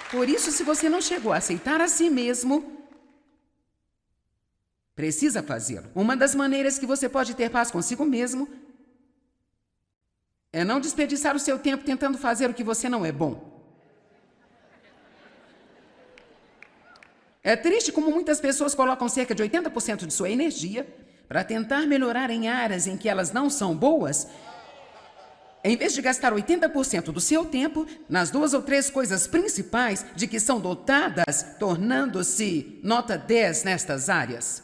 Por isso, se você não chegou a aceitar a si mesmo, precisa fazê-lo. Uma das maneiras que você pode ter paz consigo mesmo é não desperdiçar o seu tempo tentando fazer o que você não é bom. É triste como muitas pessoas colocam cerca de 80% de sua energia para tentar melhorar em áreas em que elas não são boas, em vez de gastar 80% do seu tempo nas 2 ou 3 coisas principais de que são dotadas, tornando-se nota 10 nestas áreas.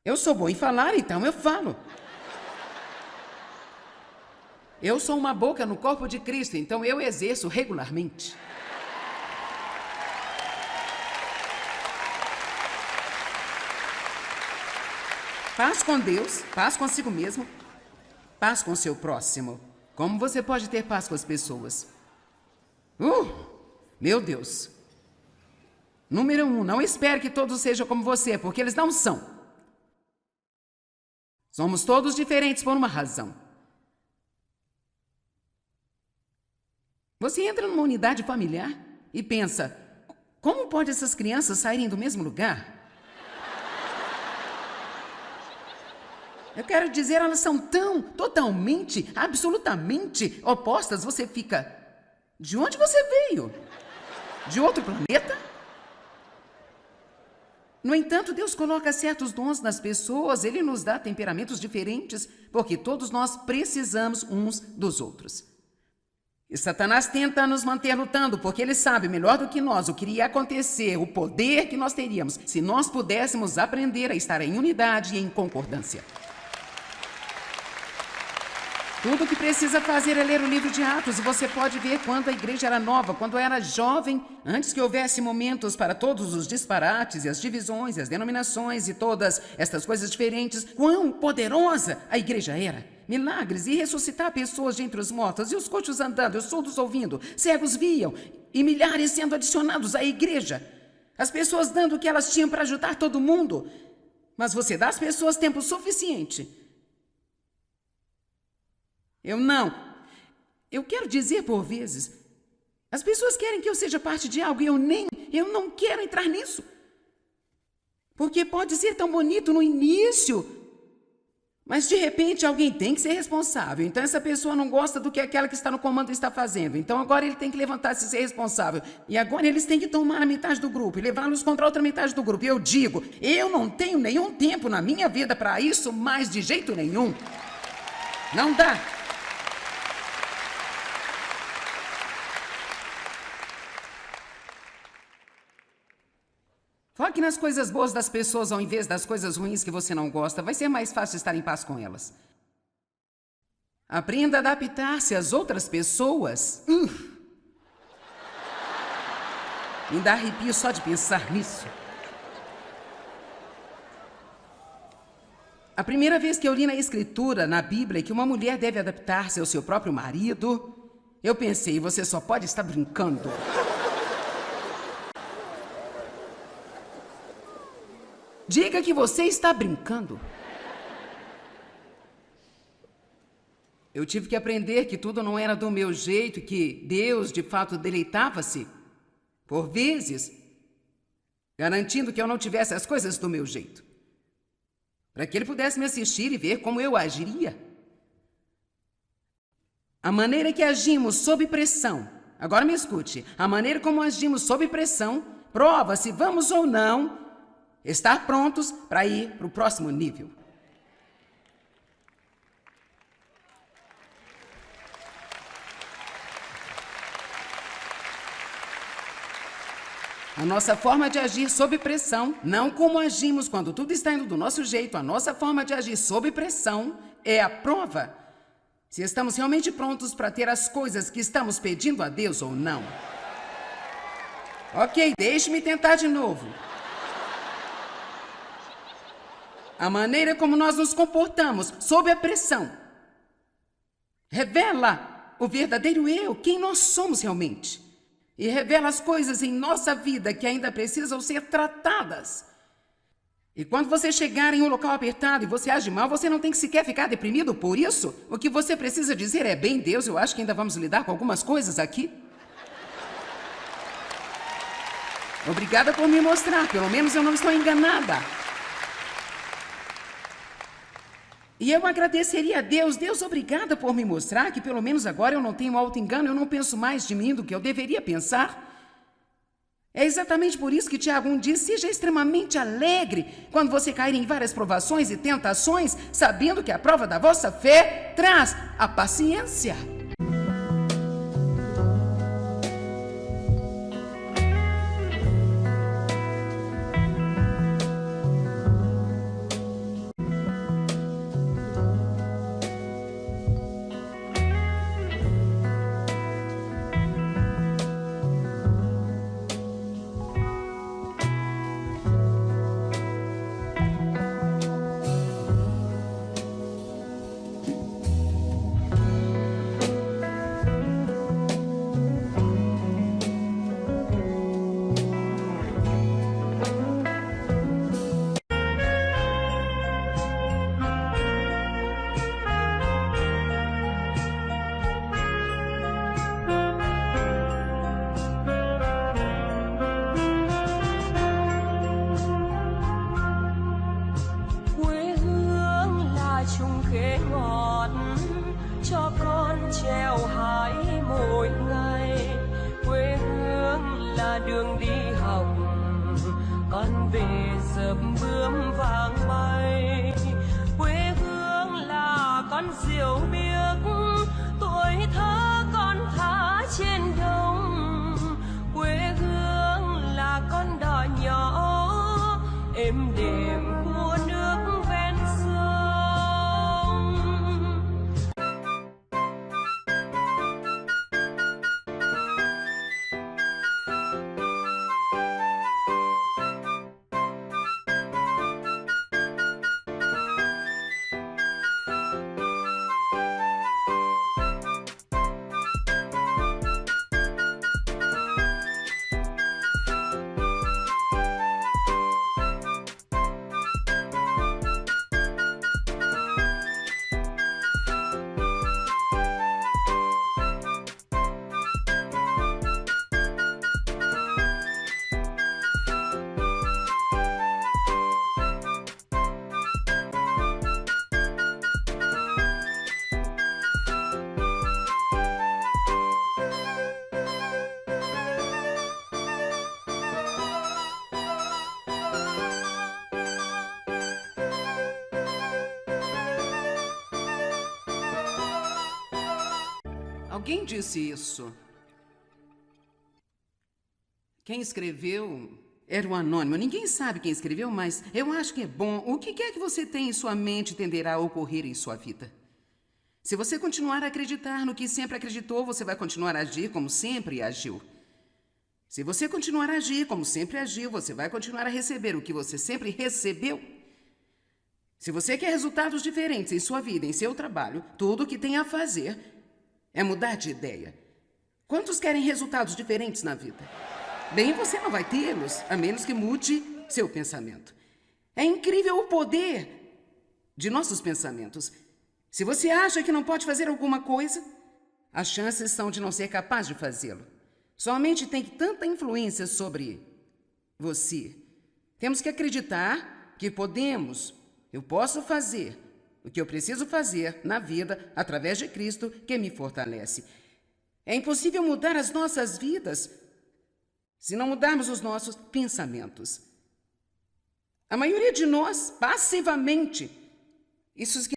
Eu sou bom em falar, então eu falo. Eu sou uma boca no corpo de Cristo, então eu exerço regularmente. Paz com Deus, paz consigo mesmo, paz com seu próximo. Como você pode ter paz com as pessoas? Meu Deus. Número 1, não espere que todos sejam como você, porque eles não são. Somos todos diferentes por uma razão. Você entra numa unidade familiar e pensa: como pode essas crianças saírem do mesmo lugar? Eu quero dizer, elas são tão, totalmente, absolutamente opostas. Você fica: de onde você veio? De outro planeta? No entanto, Deus coloca certos dons nas pessoas, Ele nos dá temperamentos diferentes, porque todos nós precisamos uns dos outros. E Satanás tenta nos manter lutando, porque ele sabe melhor do que nós o que iria acontecer, o poder que nós teríamos, se nós pudéssemos aprender a estar em unidade e em concordância. Tudo o que precisa fazer é ler o livro de Atos, e você pode ver quando a igreja era nova, quando era jovem, antes que houvesse momentos para todos os disparates e as divisões e as denominações e todas estas coisas diferentes, quão poderosa a igreja era. Milagres e ressuscitar pessoas de entre os mortos, e os coxos andando, os surdos ouvindo, cegos viam, e milhares sendo adicionados à igreja. As pessoas dando o que elas tinham para ajudar todo mundo. Mas você dá às pessoas tempo suficiente. Eu quero dizer por vezes, as pessoas querem que eu seja parte de algo e eu não quero entrar nisso. Porque pode ser tão bonito no início, mas de repente alguém tem que ser responsável. Então essa pessoa não gosta do que aquela que está no comando está fazendo. Então agora ele tem que levantar-se e ser responsável. E agora eles têm que tomar a metade do grupo e levá-los contra a outra metade do grupo. E eu digo, eu não tenho nenhum tempo na minha vida para isso, mais de jeito nenhum. Não dá. Foque nas coisas boas das pessoas ao invés das coisas ruins que você não gosta. Vai ser mais fácil estar em paz com elas. Aprenda a adaptar-se às outras pessoas. Me dá arrepio só de pensar nisso. A primeira vez que eu li na Escritura, na Bíblia, que uma mulher deve adaptar-se ao seu próprio marido, eu pensei, você só pode estar brincando. Diga que você está brincando. Eu tive que aprender que tudo não era do meu jeito, que Deus, de fato, deleitava-se, por vezes, garantindo que eu não tivesse as coisas do meu jeito, para que Ele pudesse me assistir e ver como eu agiria. A maneira que agimos sob pressão, agora me escute, a maneira como agimos sob pressão prova se vamos ou não estar prontos para ir para o próximo nível. A nossa forma de agir sob pressão, não como agimos quando tudo está indo do nosso jeito, a nossa forma de agir sob pressão é a prova se estamos realmente prontos para ter as coisas que estamos pedindo a Deus ou não. Ok, deixe-me tentar de novo. A maneira como nós nos comportamos sob a pressão Revela o verdadeiro eu, quem nós somos realmente. E revela as coisas em nossa vida que ainda precisam ser tratadas. E quando você chegar em um local apertado e você age mal, você não tem que sequer ficar deprimido por isso. O que você precisa dizer é: bem, Deus, eu acho que ainda vamos lidar com algumas coisas aqui. Obrigada por me mostrar, pelo menos eu não estou enganada. E eu agradeceria a Deus: Deus, obrigada por me mostrar que pelo menos agora eu não tenho auto-engano, eu não penso mais de mim do que eu deveria pensar. É exatamente por isso que Tiago 1 diz: seja extremamente alegre quando você cair em várias provações e tentações, sabendo que a prova da vossa fé traz a paciência. Cho con trèo hái mỗi ngày, quê hương là đường đi học, con về dợm bướm vàng bay. Quê hương là con diều biếc, tuổi thơ con thả trên đồng. Quê hương là con đò nhỏ êm đềm của nước ven sông. Alguém disse isso. Quem escreveu era um anônimo. Ninguém sabe quem escreveu, mas eu acho que é bom. O que quer que você tenha em sua mente tenderá a ocorrer em sua vida. Se você continuar a acreditar no que sempre acreditou, você vai continuar a agir como sempre agiu. Se você continuar a agir como sempre agiu, você vai continuar a receber o que você sempre recebeu. Se você quer resultados diferentes em sua vida, em seu trabalho, tudo o que tem a fazer é mudar de ideia. Quantos querem resultados diferentes na vida? Bem, você não vai tê-los, a menos que mude seu pensamento. É incrível o poder de nossos pensamentos. Se você acha que não pode fazer alguma coisa, as chances são de não ser capaz de fazê-lo. Sua mente tem tanta influência sobre você. Temos que acreditar que podemos. Eu posso fazer o que eu preciso fazer na vida através de Cristo que me fortalece. É impossível mudar as nossas vidas se não mudarmos os nossos pensamentos. A maioria de nós, passivamente, isso